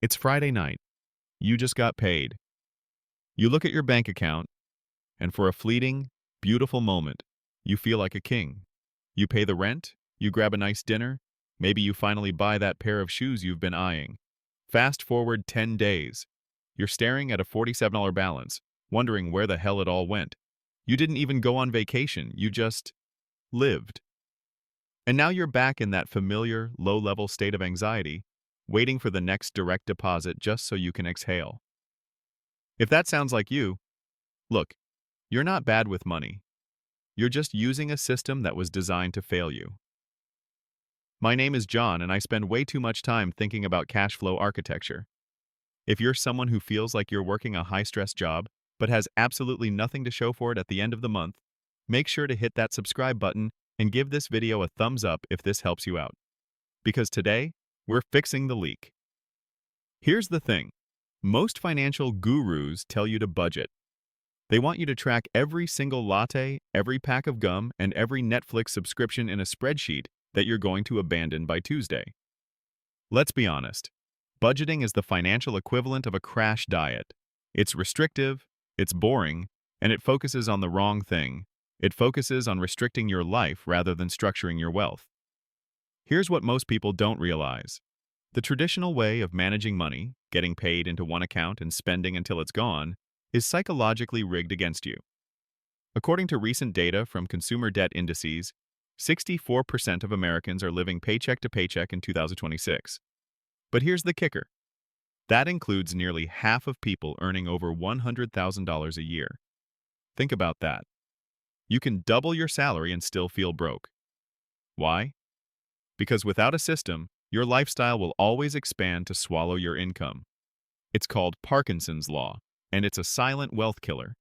It's Friday night. You just got paid. You look at your bank account, and for a fleeting, beautiful moment, you feel like a king. You pay the rent, you grab a nice dinner, maybe you finally buy that pair of shoes you've been eyeing. Fast forward 10 days. You're staring at a $47 balance, wondering where the hell it all went. You didn't even go on vacation, you just lived. And now you're back in that familiar, low-level state of anxiety, waiting for the next direct deposit just so you can exhale. If that sounds like you, look, you're not bad with money. You're just using a system that was designed to fail you. My name is John, and I spend way too much time thinking about cash flow architecture. If you're someone who feels like you're working a high-stress job, but has absolutely nothing to show for it at the end of the month, make sure to hit that subscribe button and give this video a thumbs up if this helps you out. Because today, we're fixing the leak. Here's the thing. Most financial gurus tell you to budget. They want you to track every single latte, every pack of gum, and every Netflix subscription in a spreadsheet that you're going to abandon by Tuesday. Let's be honest. Budgeting is the financial equivalent of a crash diet. It's restrictive, it's boring, and it focuses on the wrong thing. It focuses on restricting your life rather than structuring your wealth. Here's what most people don't realize. The traditional way of managing money, getting paid into one account and spending until it's gone, is psychologically rigged against you. According to recent data from consumer debt indices, 64% of Americans are living paycheck to paycheck in 2026. But here's the kicker. That includes nearly half of people earning over $100,000 a year. Think about that. You can double your salary and still feel broke. Why? Because without a system, your lifestyle will always expand to swallow your income. It's called Parkinson's Law, and it's a silent wealth killer.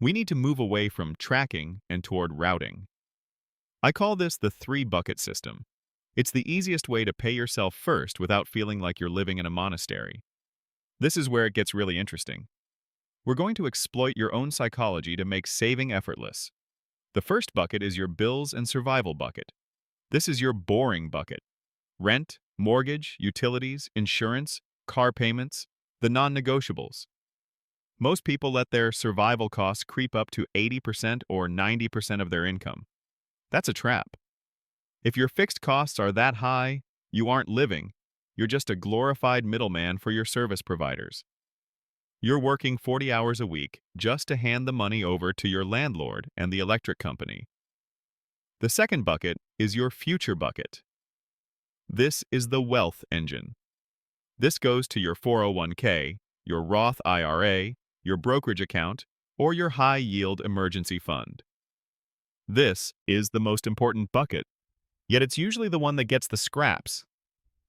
We need to move away from tracking and toward routing. I call this the three-bucket system. It's the easiest way to pay yourself first without feeling like you're living in a monastery. This is where it gets really interesting. We're going to exploit your own psychology to make saving effortless. The first bucket is your bills and survival bucket. This is your boring bucket. Rent, mortgage, utilities, insurance, car payments, the non-negotiables. Most people let their survival costs creep up to 80% or 90% of their income. That's a trap. If your fixed costs are that high, you aren't living. You're just a glorified middleman for your service providers. You're working 40 hours a week just to hand the money over to your landlord and the electric company. The second bucket is your future bucket. This is the wealth engine. This goes to your 401k, your Roth IRA, your brokerage account, or your high-yield emergency fund. This is the most important bucket, yet it's usually the one that gets the scraps.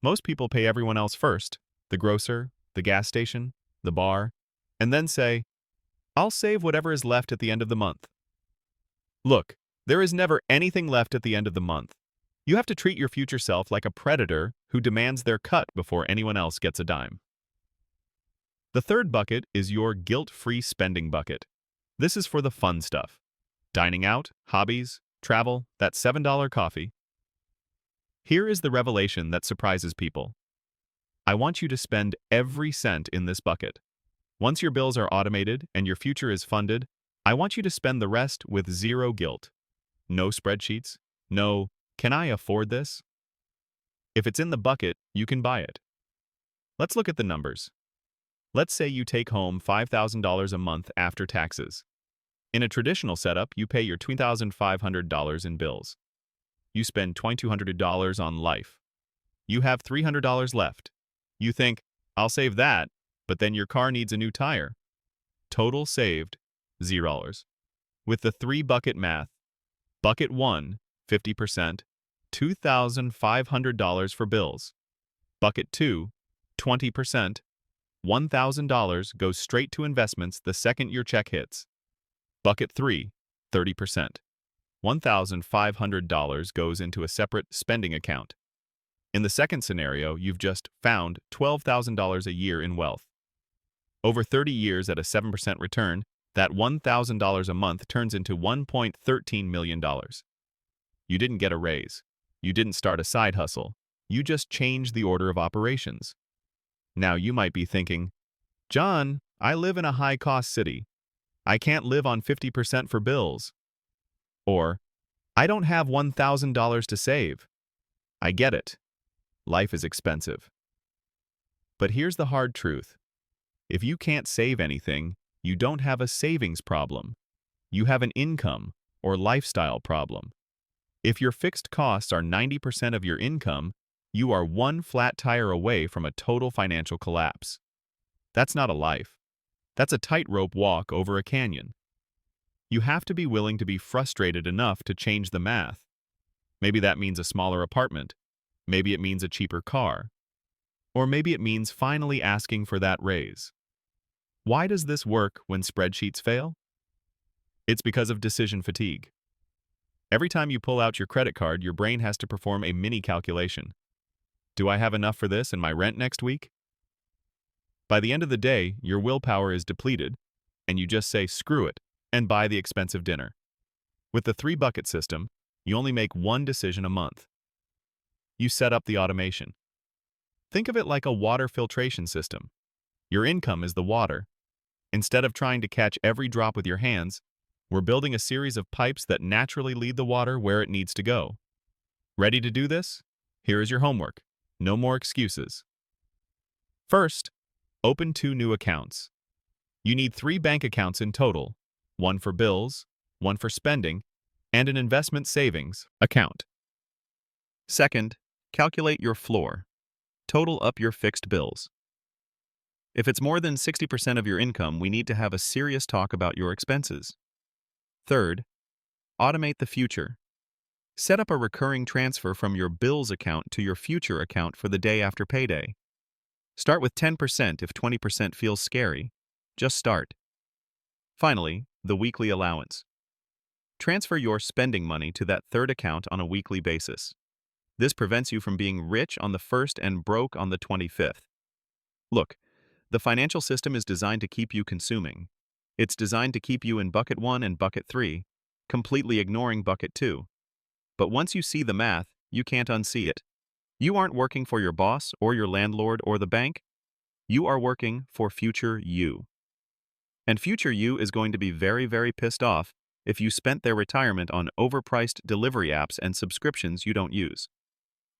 Most people pay everyone else first, the grocer, the gas station, the bar, and then say, "I'll save whatever is left at the end of the month." Look, there is never anything left at the end of the month. You have to treat your future self like a predator who demands their cut before anyone else gets a dime. The third bucket is your guilt-free spending bucket. This is for the fun stuff. Dining out, hobbies, travel, that $7 coffee. Here is the revelation that surprises people. I want you to spend every cent in this bucket. Once your bills are automated and your future is funded, I want you to spend the rest with zero guilt. No spreadsheets. No, "Can I afford this?" If it's in the bucket, you can buy it. Let's look at the numbers. Let's say you take home $5,000 a month after taxes. In a traditional setup, you pay your $2,500 in bills. You spend $2,200 on life. You have $300 left. You think, "I'll save that," but then your car needs a new tire. Total saved, $0. With the three-bucket math, bucket 1, 50%, $2,500 for bills. Bucket 2, 20%, $1,000 goes straight to investments the second your check hits. Bucket 3, 30%. $1,500 goes into a separate spending account. In the second scenario, you've just found $12,000 a year in wealth. Over 30 years at a 7% return, that $1,000 a month turns into $1.13 million. You didn't get a raise. You didn't start a side hustle. You just changed the order of operations. Now you might be thinking, John, I live in a high-cost city. I can't live on 50% for bills. Or, I don't have $1,000 to save. I get it. Life is expensive. But here's the hard truth. If you can't save anything, you don't have a savings problem. You have an income or lifestyle problem. If your fixed costs are 90% of your income, you are one flat tire away from a total financial collapse. That's not a life. That's a tightrope walk over a canyon. You have to be willing to be frustrated enough to change the math. Maybe that means a smaller apartment. Maybe it means a cheaper car. Or maybe it means finally asking for that raise. Why does this work when spreadsheets fail? It's because of decision fatigue. Every time you pull out your credit card, your brain has to perform a mini calculation. Do I have enough for this and my rent next week? By the end of the day, your willpower is depleted, and you just say screw it and buy the expensive dinner. With the three-bucket system, you only make one decision a month. You set up the automation. Think of it like a water filtration system. Your income is the water. Instead of trying to catch every drop with your hands, we're building a series of pipes that naturally lead the water where it needs to go. Ready to do this? Here is your homework. No more excuses. First, open 2 new accounts. You need 3 bank accounts in total, one for bills, one for spending, and an investment savings account. Second, calculate your floor. Total up your fixed bills. If it's more than 60% of your income, we need to have a serious talk about your expenses. Third, automate the future. Set up a recurring transfer from your bills account to your future account for the day after payday. Start with 10% if 20% feels scary. Just start. Finally, the weekly allowance. Transfer your spending money to that third account on a weekly basis. This prevents you from being rich on the 1st and broke on the 25th. Look, the financial system is designed to keep you consuming. It's designed to keep you in bucket 1 and bucket 3, completely ignoring bucket 2. But once you see the math, you can't unsee it. You aren't working for your boss or your landlord or the bank. You are working for future you. And future you is going to be very, very pissed off if you spent their retirement on overpriced delivery apps and subscriptions you don't use.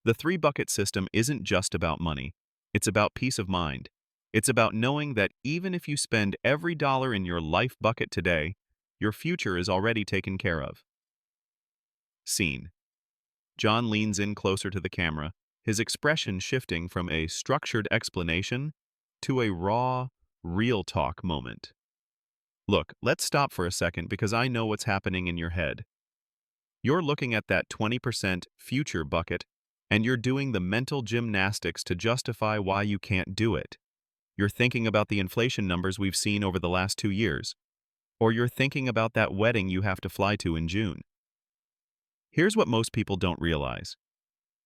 The 3-bucket system isn't just about money. It's about peace of mind. It's about knowing that even if you spend every dollar in your life bucket today, your future is already taken care of. Scene. John leans in closer to the camera, his expression shifting from a structured explanation to a raw, real talk moment. Look, let's stop for a second because I know what's happening in your head. You're looking at that 20% future bucket, and you're doing the mental gymnastics to justify why you can't do it. You're thinking about the inflation numbers we've seen over the last 2 years. Or you're thinking about that wedding you have to fly to in June. Here's what most people don't realize.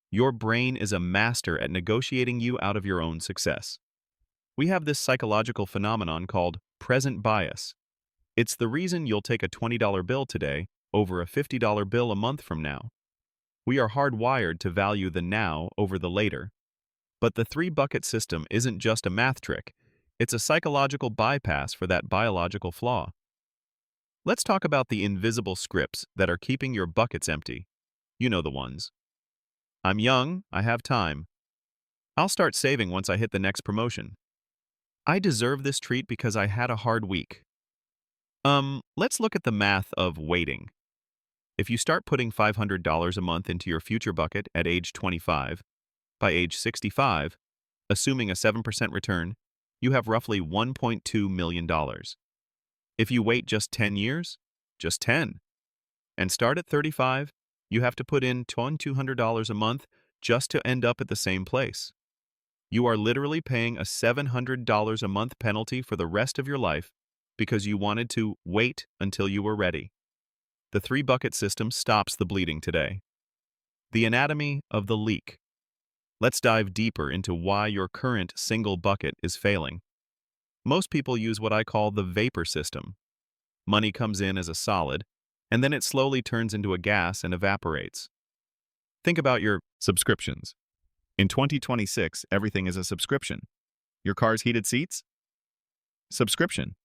Your brain is a master at negotiating you out of your own success. We have this psychological phenomenon called present bias. It's the reason you'll take a $20 bill today over a $50 bill a month from now. We are hardwired to value the now over the later. But the 3-bucket system isn't just a math trick. It's a psychological bypass for that biological flaw. Let's talk about the invisible scripts that are keeping your buckets empty. You know the ones. I'm young, I have time. I'll start saving once I hit the next promotion. I deserve this treat because I had a hard week. Let's look at the math of waiting. If you start putting $500 a month into your future bucket at age 25, by age 65, assuming a 7% return, you have roughly $1.2 million. If you wait just 10 years, just 10, and start at 35, you have to put in $200 a month just to end up at the same place. You are literally paying a $700 a month penalty for the rest of your life because you wanted to wait until you were ready. The 3-bucket system stops the bleeding today. The anatomy of the leak. Let's dive deeper into why your current single bucket is failing. Most people use what I call the vapor system. Money comes in as a solid, and then it slowly turns into a gas and evaporates. Think about your subscriptions. In 2026, everything is a subscription. Your car's heated seats? Subscription.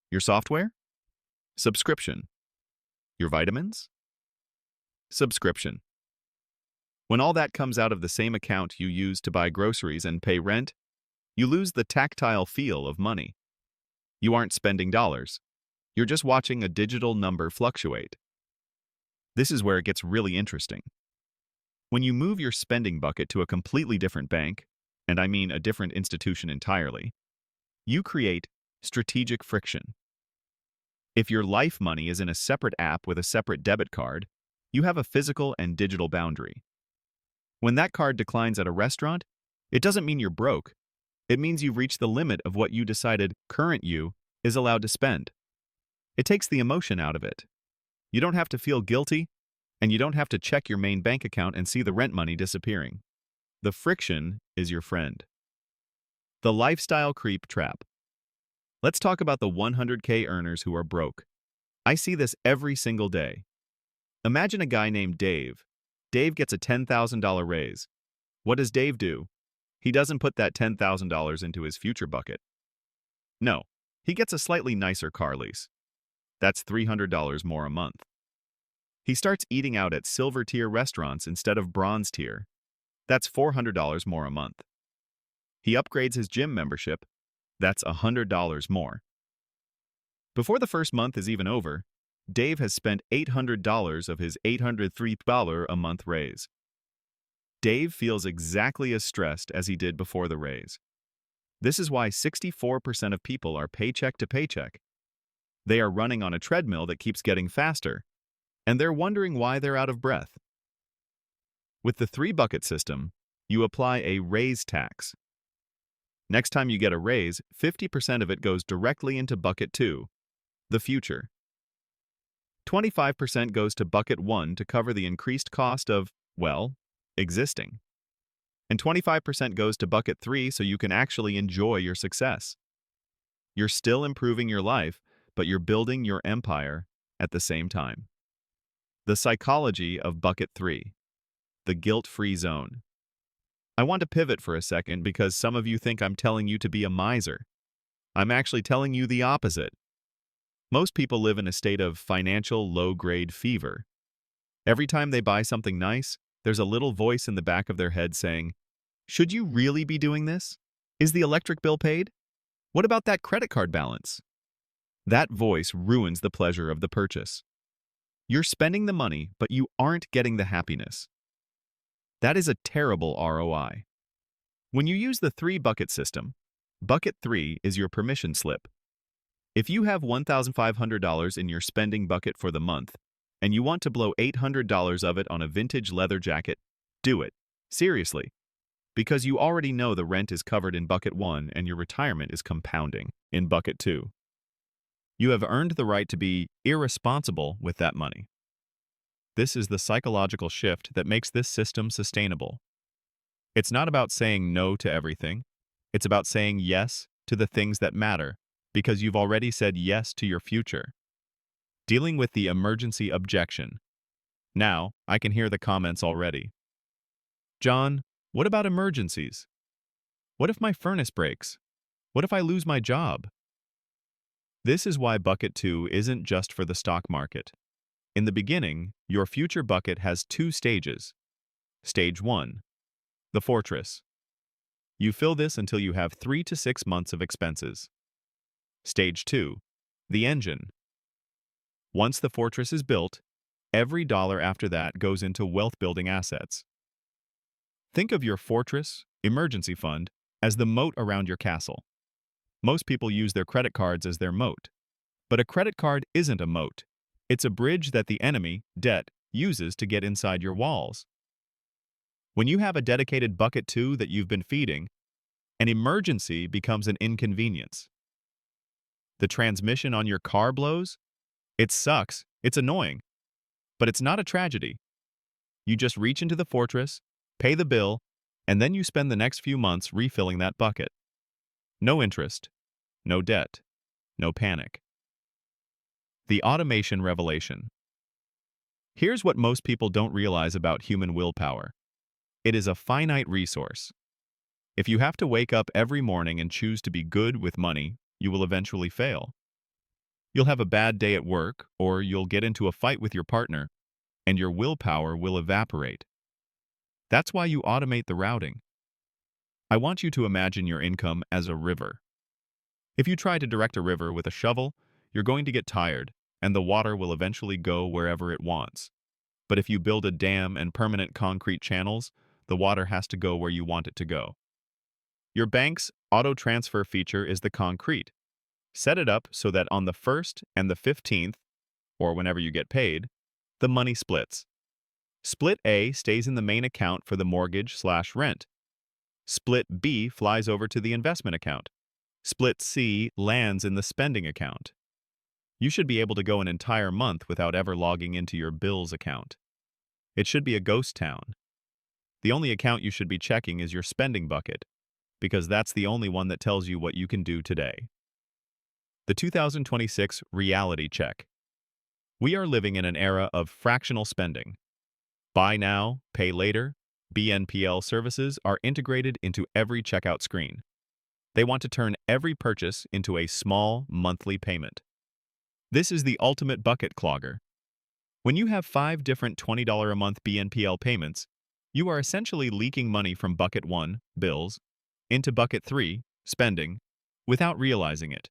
Your software? Subscription. Your vitamins? Subscription. When all that comes out of the same account you use to buy groceries and pay rent, you lose the tactile feel of money. You aren't spending dollars. You're just watching a digital number fluctuate. This is where it gets really interesting. When you move your spending bucket to a completely different bank, and I mean a different institution entirely, you create strategic friction. If your life money is in a separate app with a separate debit card, you have a physical and digital boundary. When that card declines at a restaurant, it doesn't mean you're broke. It means you've reached the limit of what you decided current you is allowed to spend. It takes the emotion out of it. You don't have to feel guilty, and you don't have to check your main bank account and see the rent money disappearing. The friction is your friend. The lifestyle creep trap. Let's talk about the 100K earners who are broke. I see this every single day. Imagine a guy named Dave. Dave gets a $10,000 raise. What does Dave do? He doesn't put that $10,000 into his future bucket. No, he gets a slightly nicer car lease. That's $300 more a month. He starts eating out at silver tier restaurants instead of bronze tier. That's $400 more a month. He upgrades his gym membership. That's $100 more. Before the first month is even over, Dave has spent $800 of his $803 a month raise. Dave feels exactly as stressed as he did before the raise. This is why 64% of people are paycheck to paycheck. They are running on a treadmill that keeps getting faster, and they're wondering why they're out of breath. With the 3-bucket system, you apply a raise tax. Next time you get a raise, 50% of it goes directly into bucket 2, the future. 25% goes to bucket 1 to cover the increased cost of, well, existing. And 25% goes to bucket 3 so you can actually enjoy your success. You're still improving your life, but you're building your empire at the same time. The psychology of bucket 3, the guilt-free zone. I want to pivot for a second because some of you think I'm telling you to be a miser. I'm actually telling you the opposite. Most people live in a state of financial low-grade fever. Every time they buy something nice, there's a little voice in the back of their head saying, "Should you really be doing this? Is the electric bill paid? What about that credit card balance?" That voice ruins the pleasure of the purchase. You're spending the money, but you aren't getting the happiness. That is a terrible ROI. When you use the 3-bucket system, bucket 3 is your permission slip. If you have $1,500 in your spending bucket for the month, and you want to blow $800 of it on a vintage leather jacket, do it. Seriously. Because you already know the rent is covered in bucket 1 and your retirement is compounding in bucket 2. You have earned the right to be irresponsible with that money. This is the psychological shift that makes this system sustainable. It's not about saying no to everything. It's about saying yes to the things that matter, because you've already said yes to your future. Dealing with the emergency objection. Now, I can hear the comments already. John, what about emergencies? What if my furnace breaks? What if I lose my job? This is why bucket 2 isn't just for the stock market. In the beginning, your future bucket has 2 stages. Stage 1, the fortress. You fill this until you have 3 to 6 months of expenses. Stage 2, the engine. Once the fortress is built, every dollar after that goes into wealth-building assets. Think of your fortress, emergency fund, as the moat around your castle. Most people use their credit cards as their moat. But a credit card isn't a moat. It's a bridge that the enemy, debt, uses to get inside your walls. When you have a dedicated bucket 2 that you've been feeding, an emergency becomes an inconvenience. The transmission on your car blows? It sucks, it's annoying, but it's not a tragedy. You just reach into the fortress, pay the bill, and then you spend the next few months refilling that bucket. No interest, no debt, no panic. The automation revelation. Here's what most people don't realize about human willpower. It is a finite resource. If you have to wake up every morning and choose to be good with money, you will eventually fail. You'll have a bad day at work, or you'll get into a fight with your partner, and your willpower will evaporate. That's why you automate the routing. I want you to imagine your income as a river. If you try to direct a river with a shovel, you're going to get tired, and the water will eventually go wherever it wants. But if you build a dam and permanent concrete channels, the water has to go where you want it to go. Your bank's auto transfer feature is the concrete. Set it up so that on the 1st and the 15th, or whenever you get paid, the money splits. Split A stays in the main account for the mortgage/rent. Split B flies over to the investment account. Split C lands in the spending account. You should be able to go an entire month without ever logging into your bills account. It should be a ghost town. The only account you should be checking is your spending bucket, because that's the only one that tells you what you can do today. The 2026 Reality Check. We are living in an era of fractional spending. Buy now, pay later, BNPL services are integrated into every checkout screen. They want to turn every purchase into a small monthly payment. This is the ultimate bucket clogger. When you have 5 different $20 a month BNPL payments, you are essentially leaking money from bucket 1, bills, into bucket 3, spending, without realizing it.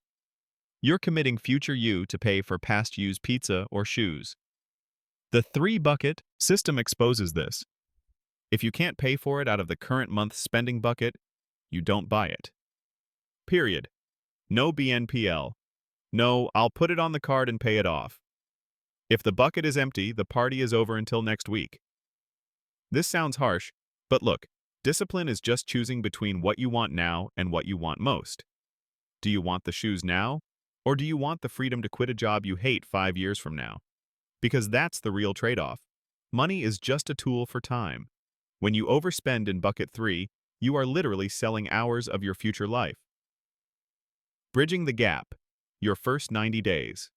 You're committing future you to pay for past you's pizza or shoes. The 3-bucket system exposes this. If you can't pay for it out of the current month's spending bucket, you don't buy it. Period. No BNPL. No, I'll put it on the card and pay it off. If the bucket is empty, the party is over until next week. This sounds harsh, but look, discipline is just choosing between what you want now and what you want most. Do you want the shoes now, or do you want the freedom to quit a job you hate 5 years from now? Because that's the real trade-off. Money is just a tool for time. When you overspend in bucket 3, you are literally selling hours of your future life. Bridging the gap. Your first 90 days.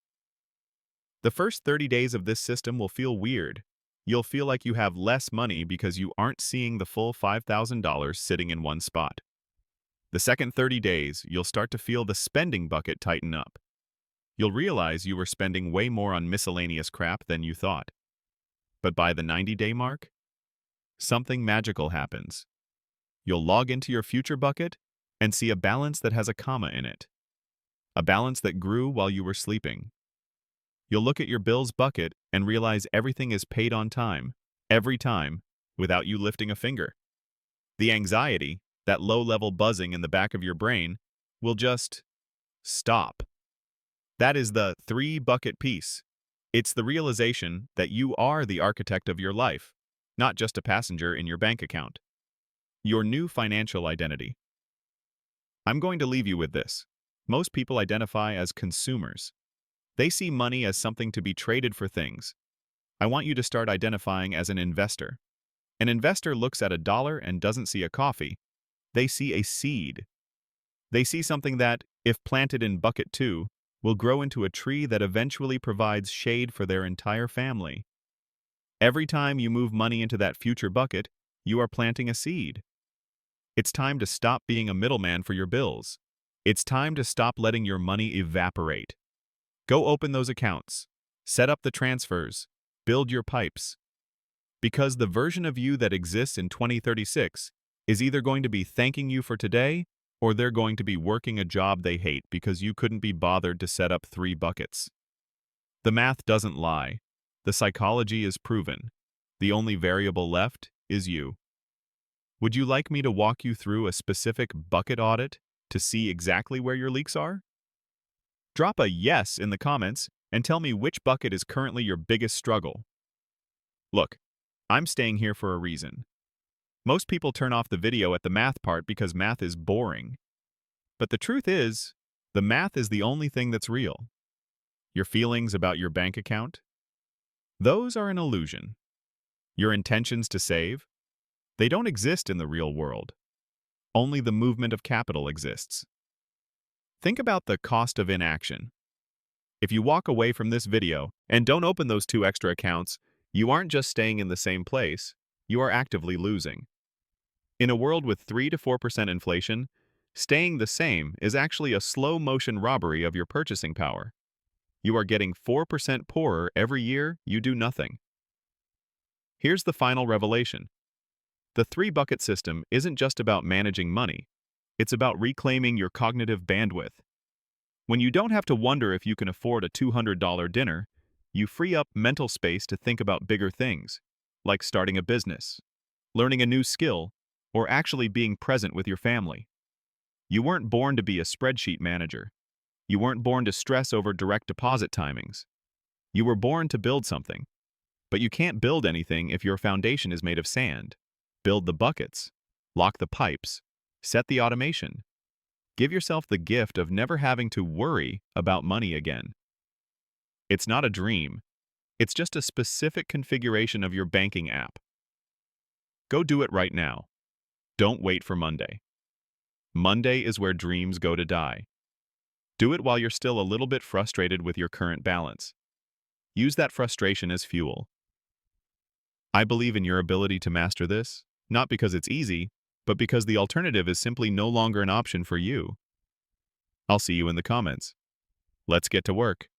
The first 30 days of this system will feel weird. You'll feel like you have less money because you aren't seeing the full $5,000 sitting in one spot. The second 30 days, you'll start to feel the spending bucket tighten up. You'll realize you were spending way more on miscellaneous crap than you thought. But by the 90-day mark, something magical happens. You'll log into your future bucket and see a balance that has a comma in it. A balance that grew while you were sleeping. You'll look at your bills bucket and realize everything is paid on time, every time, without you lifting a finger. The anxiety, that low-level buzzing in the back of your brain, will just stop. That is the 3-bucket piece. It's the realization that you are the architect of your life, not just a passenger in your bank account. Your new financial identity. I'm going to leave you with this. Most people identify as consumers. They see money as something to be traded for things. I want you to start identifying as an investor. An investor looks at a dollar and doesn't see a coffee. They see a seed. They see something that, if planted in bucket 2, will grow into a tree that eventually provides shade for their entire family. Every time you move money into that future bucket, you are planting a seed. It's time to stop being a middleman for your bills. It's time to stop letting your money evaporate. Go open those accounts. Set up the transfers. Build your pipes. Because the version of you that exists in 2036 is either going to be thanking you for today, or they're going to be working a job they hate because you couldn't be bothered to set up 3 buckets. The math doesn't lie. The psychology is proven. The only variable left is you. Would you like me to walk you through a specific bucket audit to see exactly where your leaks are? Drop a yes in the comments and tell me which bucket is currently your biggest struggle. Look, I'm staying here for a reason. Most people turn off the video at the math part because math is boring. But the truth is, the math is the only thing that's real. Your feelings about your bank account? Those are an illusion. Your intentions to save? They don't exist in the real world. Only the movement of capital exists. Think about the cost of inaction. If you walk away from this video and don't open those 2 extra accounts, you aren't just staying in the same place, you are actively losing. In a world with 3 to 4% inflation, staying the same is actually a slow-motion robbery of your purchasing power. You are getting 4% poorer every year you do nothing. Here's the final revelation. The three-bucket system isn't just about managing money. It's about reclaiming your cognitive bandwidth. When you don't have to wonder if you can afford a $200 dinner, you free up mental space to think about bigger things, like starting a business, learning a new skill, or actually being present with your family. You weren't born to be a spreadsheet manager. You weren't born to stress over direct deposit timings. You were born to build something. But you can't build anything if your foundation is made of sand. Build the buckets, lock the pipes, set the automation. Give yourself the gift of never having to worry about money again. It's not a dream. It's just a specific configuration of your banking app. Go do it right now. Don't wait for Monday. Monday is where dreams go to die. Do it while you're still a little bit frustrated with your current balance. Use that frustration as fuel. I believe in your ability to master this, not because it's easy, but because the alternative is simply no longer an option for you. I'll see you in the comments. Let's get to work.